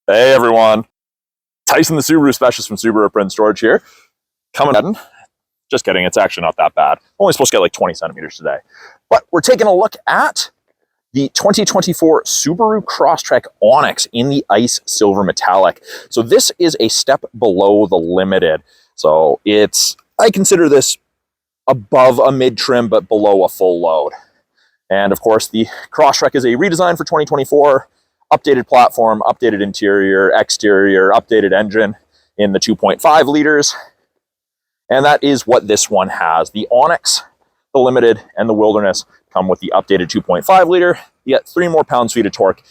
Hey everyone, Tyson the Subaru specialist from Subaru Print Storage here. Coming in. Just kidding, it's actually not that bad. Only supposed to get like 20 centimeters today. But we're taking a look at the 2024 Subaru Crosstrek Onyx in the ice silver metallic. So this is a step below the limited. So I consider this above a mid-trim but below a full load. And of course the Crosstrek is a redesign for 2024. Updated platform, updated interior, exterior, updated engine in the 2.5 liters. And that is what this one has. The Onyx, the Limited, and the Wilderness come with the updated 2.5 liter. You get 3 more pounds-feet of torque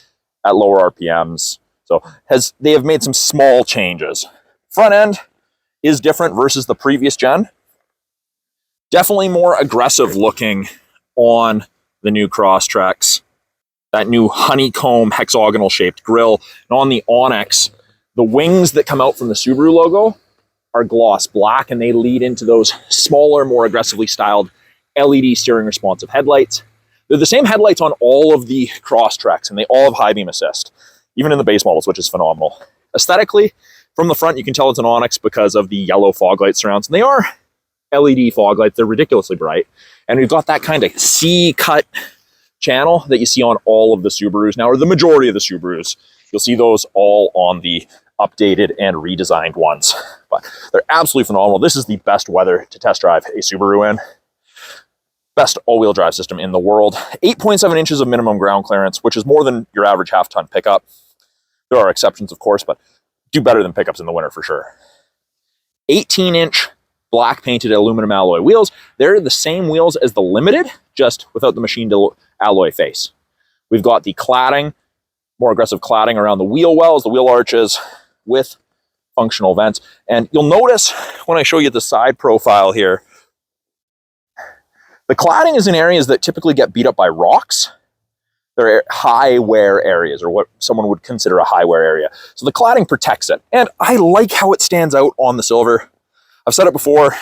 at lower RPMs. So they have made some small changes. Front end is different versus the previous gen. Definitely more aggressive looking on the new Crosstreks. That new honeycomb hexagonal shaped grille. And on the Onyx, the wings that come out from the Subaru logo are gloss black, and they lead into those smaller, more aggressively styled LED steering responsive headlights. They're the same headlights on all of the Crosstreks, and they all have high beam assist, even in the base models, which is phenomenal. Aesthetically, from the front, you can tell it's an Onyx because of the yellow fog light surrounds, and they are LED fog lights. They're ridiculously bright, and we've got that kind of C-cut channel that you see on all of the Subarus now, or the majority of the Subarus. You'll see those all on the updated and redesigned ones, but they're absolutely phenomenal. This is the best weather to test drive a Subaru in. Best all-wheel drive system in the world. 8.7 inches of minimum ground clearance, which is more than your average half-ton pickup. There are exceptions, of course, but do better than pickups in the winter for sure. 18-inch black painted aluminum alloy wheels. They're the same wheels as the Limited, just without the machined alloy face. We've got the cladding, more aggressive cladding around the wheel wells, the wheel arches, with functional vents. And you'll notice when I show you the side profile here, the cladding is in areas that typically get beat up by rocks. They're high wear areas, or what someone would consider a high wear area. So the cladding protects it. And I like how it stands out on the silver. I've said it before,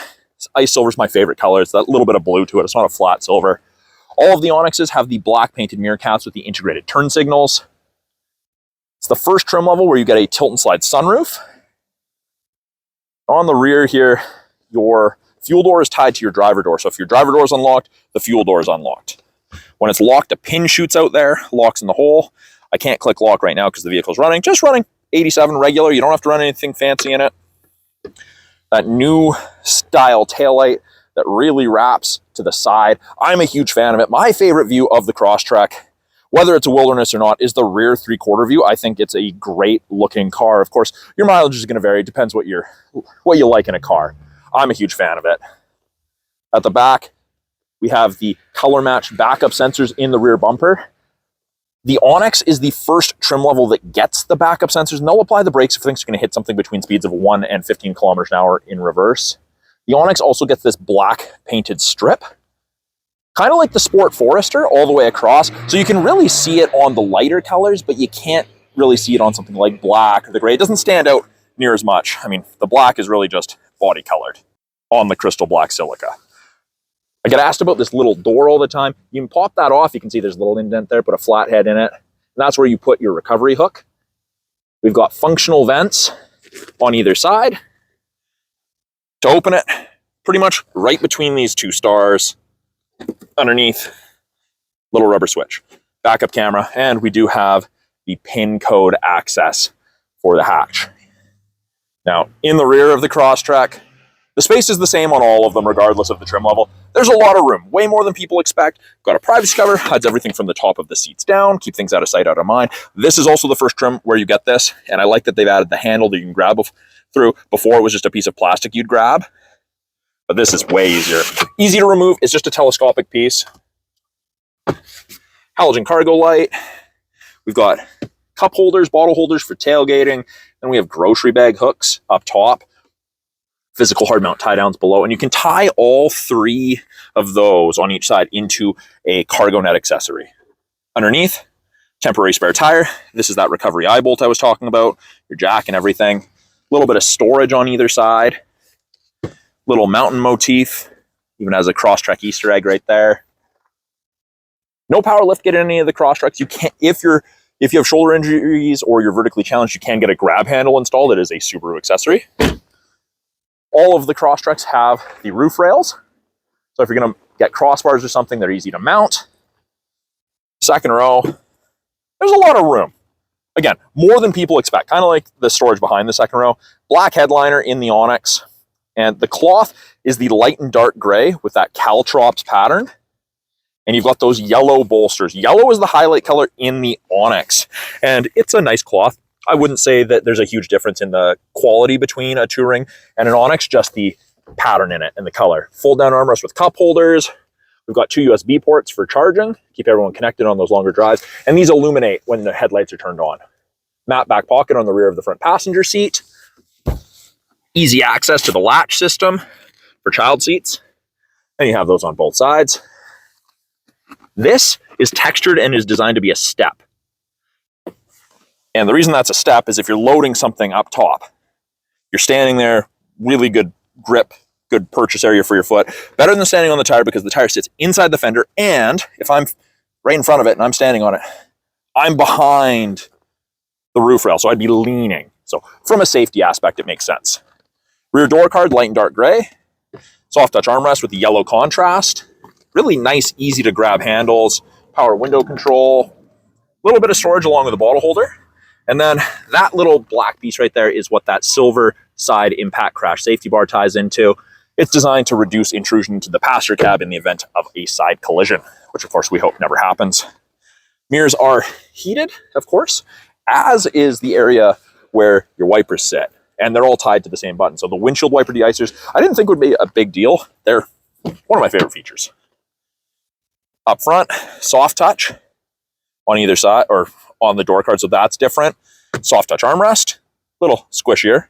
ice silver is my favorite color. It's that little bit of blue to it. It's not a flat silver. All of the Onyxes have the black painted mirror caps with the integrated turn signals. It's the first trim level where you get a tilt and slide sunroof. On the rear here, your fuel door is tied to your driver door. So if your driver door is unlocked, the fuel door is unlocked. When it's locked, a pin shoots out there, locks in the hole. I can't click lock right now because the vehicle's running. Just running 87 regular. You don't have to run anything fancy in it. That new style taillight that really wraps to the side. I'm a huge fan of it. My favorite view of the Crosstrek, whether it's a Wilderness or not, is the rear 3/4 view. I think it's a great looking car. Of course, your mileage is going to vary. It depends what you like in a car. I'm a huge fan of it. At the back, we have the color matched backup sensors in the rear bumper. The Onyx is the first trim level that gets the backup sensors, and they'll apply the brakes if things are going to hit something between speeds of 1 and 15 kilometers an hour in reverse. The Onyx also gets this black painted strip, kind of like the Sport Forester all the way across. So you can really see it on the lighter colors, but you can't really see it on something like black or the gray. It doesn't stand out near as much. I mean, the black is really just body colored on the crystal black silica. I get asked about this little door all the time. You can pop that off. You can see there's a little indent there, put a flathead in it. And that's where you put your recovery hook. We've got functional vents on either side. To open it, pretty much right between these two stars, underneath, little rubber switch. Backup camera, and we do have the PIN code access for the hatch. Now, in the rear of the Crosstrek, the space is the same on all of them, regardless of the trim level. There's a lot of room, way more than people expect. Got a privacy cover, hides everything from the top of the seats down, keep things out of sight, out of mind. This is also the first trim where you get this, and I like that they've added the handle that you can grab through. Before, it was just a piece of plastic you'd grab, but this is way easier. Easy to remove, it's just a telescopic piece. Halogen cargo light. We've got cup holders, bottle holders for tailgating, and we have grocery bag hooks up top. Physical hard mount tie downs below, and you can tie all 3 of those on each side into a cargo net accessory. Underneath, temporary spare tire. This is that recovery eye bolt I was talking about, your jack and everything. A little bit of storage on either side. Little mountain motif, even has a Crosstrek Easter egg right there. No power lift kit in any of the Crosstreks. You can't, if you're If you have shoulder injuries or you're vertically challenged, you can get a grab handle installed. It is a Subaru accessory. All of the Crosstreks have the roof rails. So if you're going to get crossbars or something, they're easy to mount. Second row, there's a lot of room. Again, more than people expect, kind of like the storage behind the second row. Black headliner in the Onyx, and the cloth is the light and dark gray with that caltrops pattern. And you've got those yellow bolsters. Yellow is the highlight color in the Onyx, and it's a nice cloth. I wouldn't say that there's a huge difference in the quality between a Touring and an Onyx, just the pattern in it and the color. Fold down armrest with cup holders. We've got 2 USB ports for charging, keep everyone connected on those longer drives, and these illuminate when the headlights are turned on. Matte back pocket on the rear of the front passenger seat. Easy access to the latch system for child seats, and you have those on both sides. This is textured and is designed to be a step. And the reason that's a step is if you're loading something up top, you're standing there, really good grip, good purchase area for your foot, better than standing on the tire because the tire sits inside the fender, and if I'm right in front of it and I'm standing on it, I'm behind the roof rail, so I'd be leaning. So from a safety aspect, it makes sense. Rear door card, light and dark gray. Soft touch armrest with the yellow contrast. Really nice, easy to grab handles. Power window control. A little bit of storage along with a bottle holder. And then that little black piece right there is what that silver side impact crash safety bar ties into. It's designed to reduce intrusion into the passenger cab in the event of a side collision, which of course we hope never happens. Mirrors are heated, of course, as is the area where your wipers sit. And they're all tied to the same button. So the windshield wiper de-icers, I didn't think would be a big deal. They're one of my favorite features. Up front, soft touch on either side, or on the door card, so that's different. Soft touch armrest, little squishier.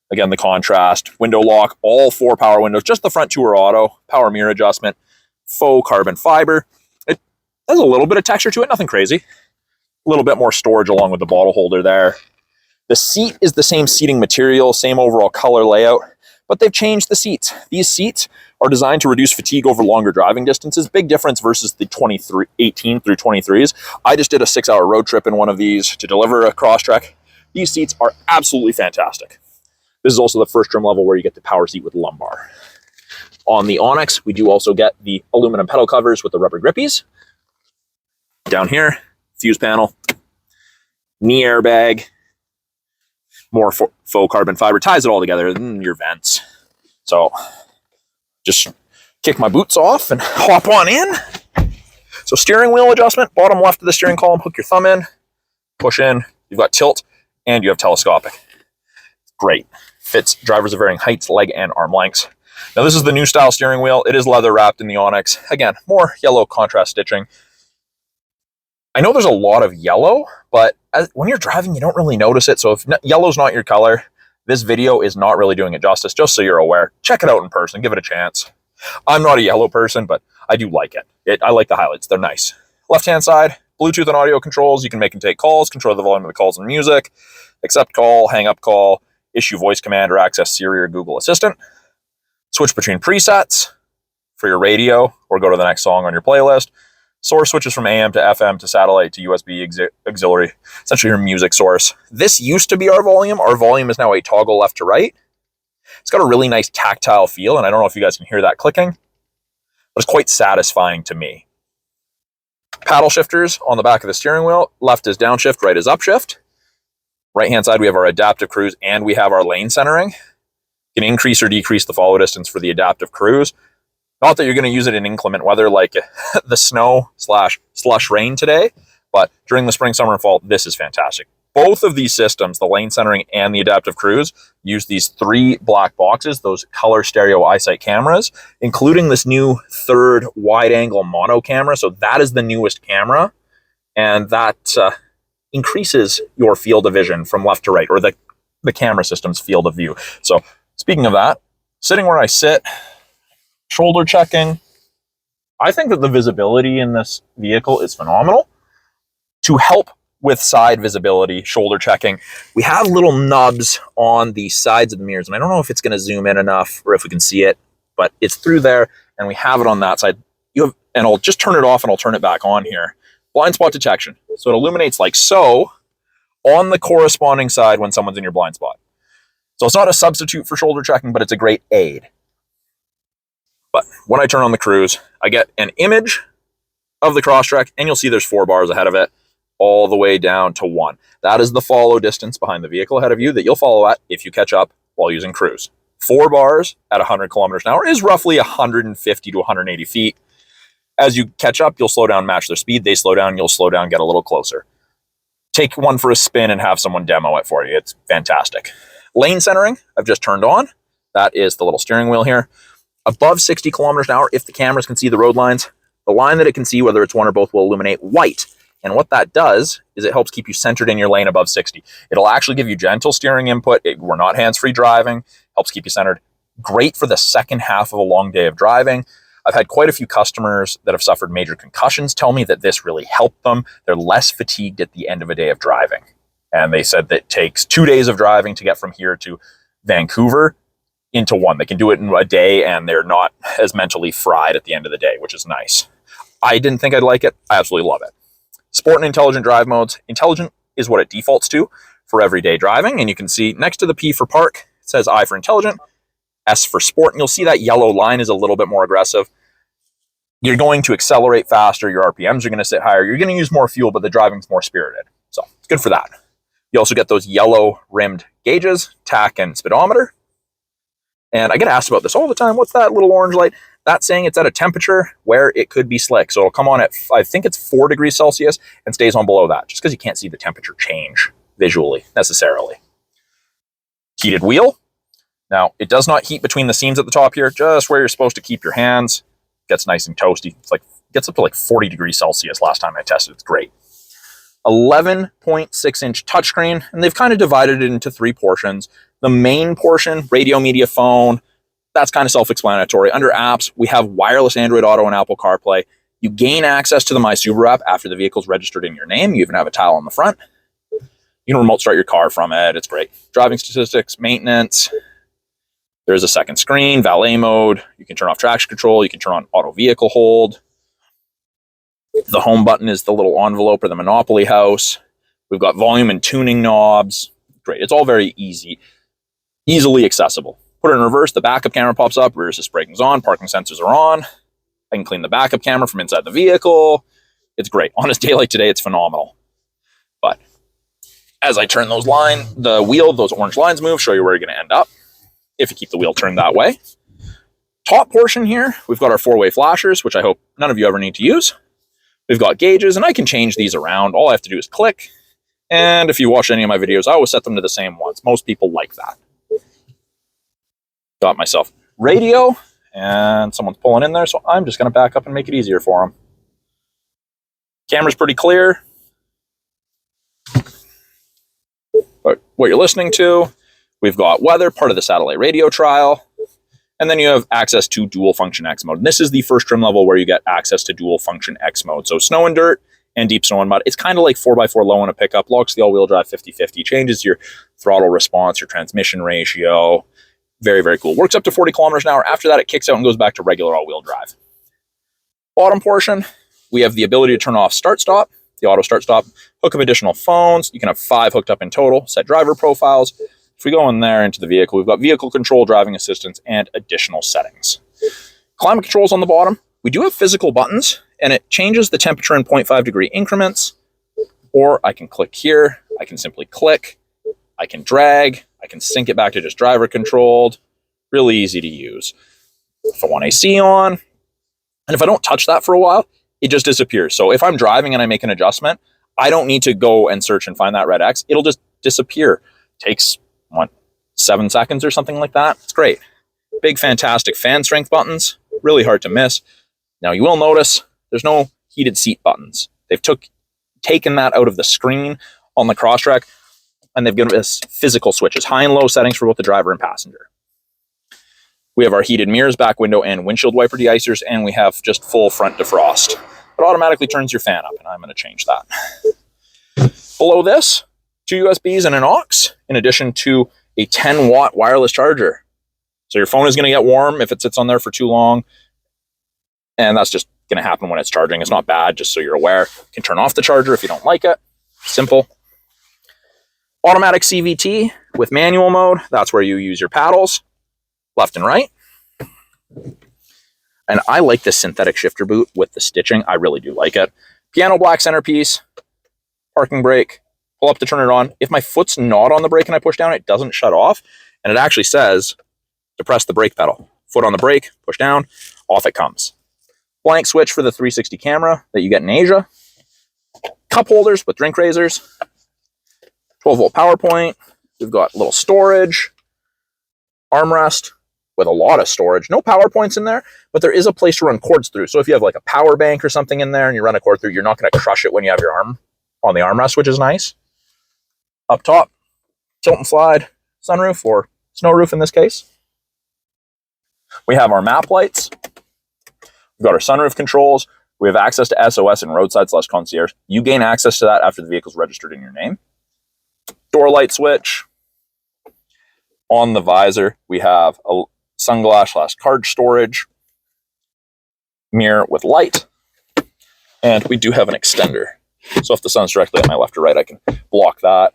Again, the contrast, window lock, all 4 power windows, just the front 2 are auto, power mirror adjustment, faux carbon fiber. It has a little bit of texture to it, nothing crazy. A little bit more storage along with the bottle holder there. The seat is the same seating material, same overall color layout, but they've changed the seats. These seats are designed to reduce fatigue over longer driving distances. Big difference versus the 18 through 23s. I just did a 6-hour road trip in one of these to deliver a Crosstrek. These seats are absolutely fantastic. This is also the first trim level where you get the power seat with lumbar. On the Onyx, we do also get the aluminum pedal covers with the rubber grippies. Down here, fuse panel, knee airbag, more faux carbon fiber, ties it all together, and your vents. So just kick my boots off and hop on in. So steering wheel adjustment, bottom left of the steering column, hook your thumb in, push in, you've got tilt, and you have telescopic. Great. Fits drivers of varying heights, leg and arm lengths. Now this is the new style steering wheel. It is leather wrapped in the Onyx. Again, more yellow contrast stitching. I know there's a lot of yellow, but when you're driving, you don't really notice it. So if yellow's not your color, this video is not really doing it justice, just so you're aware. Check it out in person, give it a chance. I'm not a yellow person, but I do like it. I like the highlights, they're nice. Left-hand side, Bluetooth and audio controls. You can make and take calls, control the volume of the calls and music, accept call, hang up call, issue voice command, or access Siri or Google Assistant. Switch between presets for your radio, or go to the next song on your playlist. Source switches from AM to FM to satellite to USB auxiliary, essentially your music source. This used to be our volume. Our volume is now a toggle left to right. It's got a really nice tactile feel, and I don't know if you guys can hear that clicking, but it's quite satisfying to me. Paddle shifters on the back of the steering wheel. Left is downshift, right is upshift. Right-hand side, we have our adaptive cruise, and we have our lane centering. You can increase or decrease the follow distance for the adaptive cruise. Not that you're going to use it in inclement weather like the snow / slush rain today, but during the spring, summer, and fall, this is fantastic. Both of these systems, the lane centering and the adaptive cruise, use these 3 black boxes, those color stereo eyesight cameras, including this new 3rd wide-angle mono camera. So that is the newest camera, and that increases your field of vision from left to right, or the camera system's field of view. So speaking of that, sitting where I sit, shoulder checking. I think that the visibility in this vehicle is phenomenal. To help with side visibility, shoulder checking, we have little nubs on the sides of the mirrors, and I don't know if it's going to zoom in enough or if we can see it, but it's through there, and we have it on that side. And I'll just turn it off and I'll turn it back on here. Blind spot detection. So it illuminates like so on the corresponding side when someone's in your blind spot. So it's not a substitute for shoulder checking, but it's a great aid. But when I turn on the cruise, I get an image of the Crosstrek, and you'll see there's 4 bars ahead of it, all the way down to 1. That is the follow distance behind the vehicle ahead of you that you'll follow at if you catch up while using cruise. 4 bars at 100 kilometers an hour is roughly 150 to 180 feet. As you catch up, you'll slow down, match their speed. They slow down, you'll slow down, get a little closer. Take one for a spin and have someone demo it for you. It's fantastic. Lane centering, I've just turned on. That is the little steering wheel here. Above 60 kilometers an hour, if the cameras can see the road lines, the line that it can see, whether it's one or both, will illuminate white. And what that does is it helps keep you centered in your lane above 60. It'll actually give you gentle steering input. We're not hands-free driving. Helps keep you centered. Great for the second half of a long day of driving. I've had quite a few customers that have suffered major concussions tell me that this really helped them. They're less fatigued at the end of a day of driving. And they said that it takes 2 days of driving to get from here to Vancouver into 1. They can do it in a day and they're not as mentally fried at the end of the day, which is nice. I didn't think I'd like it. I absolutely love it. Sport and intelligent drive modes. Intelligent is what it defaults to for everyday driving. And you can see next to the P for park, it says I for intelligent, S for sport. And you'll see that yellow line is a little bit more aggressive. You're going to accelerate faster. Your RPMs are going to sit higher. You're going to use more fuel, but the driving's more spirited. So it's good for that. You also get those yellow rimmed gauges, tach and speedometer. And I get asked about this all the time. What's that little orange light? That's saying it's at a temperature where it could be slick. So it'll come on at, I think it's 4 degrees Celsius and stays on below that, just because you can't see the temperature change visually necessarily. Heated wheel. Now, it does not heat between the seams at the top here, just where you're supposed to keep your hands. Gets nice and toasty. It's like, gets up to like 40 degrees Celsius last time I tested. It's great. 11.6-inch touchscreen, and they've kind of divided it into 3 portions. The main portion, radio, media, phone, that's kind of self-explanatory. Under apps, we have wireless Android Auto and Apple CarPlay. You gain access to the My Subaru app after the vehicle's registered in your name. You even have a tile on the front. You can remote start your car from it. It's great. Driving statistics, maintenance. There's a second screen, valet mode. You can turn off traction control. You can turn on auto vehicle hold. The home button is the little envelope or the Monopoly house. We've got volume and tuning knobs. Great. It's all very easily accessible. Put it in reverse, the backup camera pops up, rear assist braking's on, parking sensors are on. I can clean the backup camera from inside the vehicle. It's great. On a day like today, it's phenomenal. But as I turn those those orange lines move, show you where you're going to end up if you keep the wheel turned that way. Top portion here, we've got our 4-way flashers, which I hope none of you ever need to use. We've got gauges, and I can change these around. All I have to do is click. And if you watch any of my videos, I always set them to the same ones. Most people like that. Got myself radio, and someone's pulling in there, so I'm just going to back up and make it easier for them. Camera's pretty clear. But what you're listening to, we've got weather, part of the satellite radio trial, and then you have access to dual function X mode. And this is the first trim level where you get access to dual function X mode. So snow and dirt and deep snow and mud. It's kind of like 4x4 low in a pickup. Locks the all-wheel drive 50-50. Changes your throttle response, your transmission ratio. Very, very cool. Works up to 40 kilometers an hour. After that, it kicks out and goes back to regular all-wheel drive. Bottom portion, we have the ability to turn off start-stop, the auto start-stop, hook up additional phones. You can have 5 hooked up in total, set driver profiles. If we go in there into the vehicle, we've got vehicle control, driving assistance, and additional settings. Climate controls on the bottom. We do have physical buttons, and it changes the temperature in 0.5 degree increments. Or I can click here. I can simply click. I can drag. I can sync it back to just driver controlled. Really easy to use. If I want AC on, and if I don't touch that for a while, it just disappears. So if I'm driving and I make an adjustment, I don't need to go and search and find that red X. It'll just disappear. Takes, 7 seconds or something like that. It's great. Big, fantastic fan strength buttons. Really hard to miss. Now you will notice there's no heated seat buttons. They've taken that out of the screen on the Crosstrek, and they've given us physical switches, high and low settings for both the driver and passenger. We have our heated mirrors, back window, and windshield wiper deicers, and we have just full front defrost. It automatically turns your fan up, and I'm going to change that. Below this, 2 USBs and an aux, in addition to a 10-watt wireless charger. So your phone is going to get warm if it sits on there for too long, and that's just going to happen when it's charging. It's not bad, just so you're aware. You can turn off the charger if you don't like it. Simple. Automatic CVT with manual mode. That's where you use your paddles, left and right. And I like this synthetic shifter boot with the stitching. I really do like it. Piano black centerpiece, parking brake, pull up to turn it on. If my foot's not on the brake and I push down, it doesn't shut off. And it actually says to press the brake pedal. Foot on the brake, push down, off it comes. Blank switch for the 360 camera that you get in Asia. Cup holders with drink raisers. 12-volt power point. We've got a little storage. Armrest with a lot of storage. No power points in there, but there is a place to run cords through. So if you have like a power bank or something in there and you run a cord through, you're not going to crush it when you have your arm on the armrest, which is nice. Up top, tilt and slide sunroof, or snow roof in this case. We have our map lights. We've got our sunroof controls. We have access to SOS and roadside/concierge. You gain access to that after the vehicle's registered in your name. Door light switch. On the visor, we have a sunglass/card storage. Mirror with light. And we do have an extender. So if the sun's directly at my left or right, I can block that.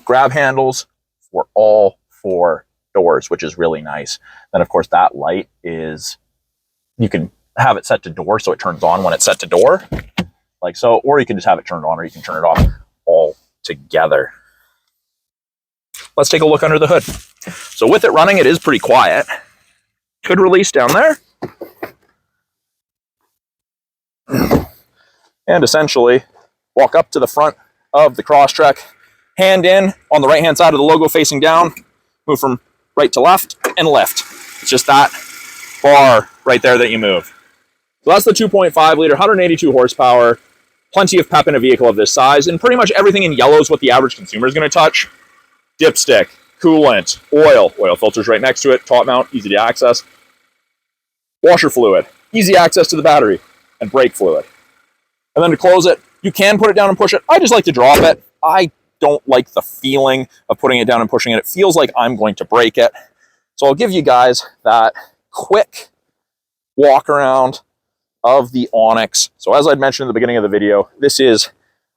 Grab handles for all 4 doors, which is really nice. Then, of course, that light is, you can have it set to door so it turns on when it's set to door, like so, or you can just have it turned on, or you can turn it off all together. Let's take a look under the hood. So with it running, it is pretty quiet. Hood release down there. And essentially walk up to the front of the Crosstrek, hand in on the right-hand side of the logo facing down, move from right to left, and lift. It's just that bar right there that you move. So that's the 2.5 liter, 182 horsepower, plenty of pep in a vehicle of this size, and pretty much everything in yellow is what the average consumer is going to touch. Dipstick, coolant, oil filters right next to it, top mount, easy to access. Washer fluid, easy access to the battery, and brake fluid. And then to close it, you can put it down and push it. I just like to drop it. I don't like the feeling of putting it down and pushing it. It feels like I'm going to break it. So I'll give you guys that quick walk around of the Onyx. So as I'd mentioned at the beginning of the video, this is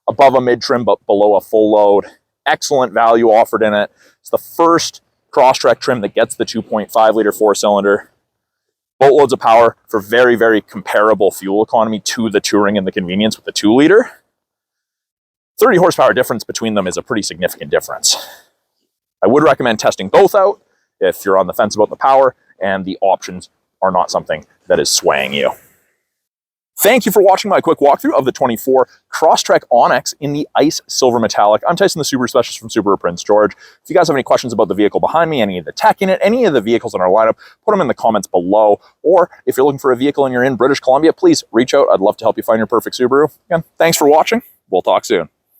above a mid-trim but below a full load. Excellent value offered in it. It's the first Crosstrek trim that gets the 2.5 liter 4-cylinder. Boatloads of power for very, very comparable fuel economy to the Touring and the convenience with the 2 liter. 30 horsepower difference between them is a pretty significant difference. I would recommend testing both out if you're on the fence about the power and the options are not something that is swaying you. Thank you for watching my quick walkthrough of the 24 Crosstrek Onyx in the ice silver metallic. I'm Tyson, the Subaru specialist from Subaru Prince George. If you guys have any questions about the vehicle behind me, any of the tech in it, any of the vehicles in our lineup, put them in the comments below. Or if you're looking for a vehicle and you're in British Columbia, please reach out. I'd love to help you find your perfect Subaru. Again, thanks for watching. We'll talk soon.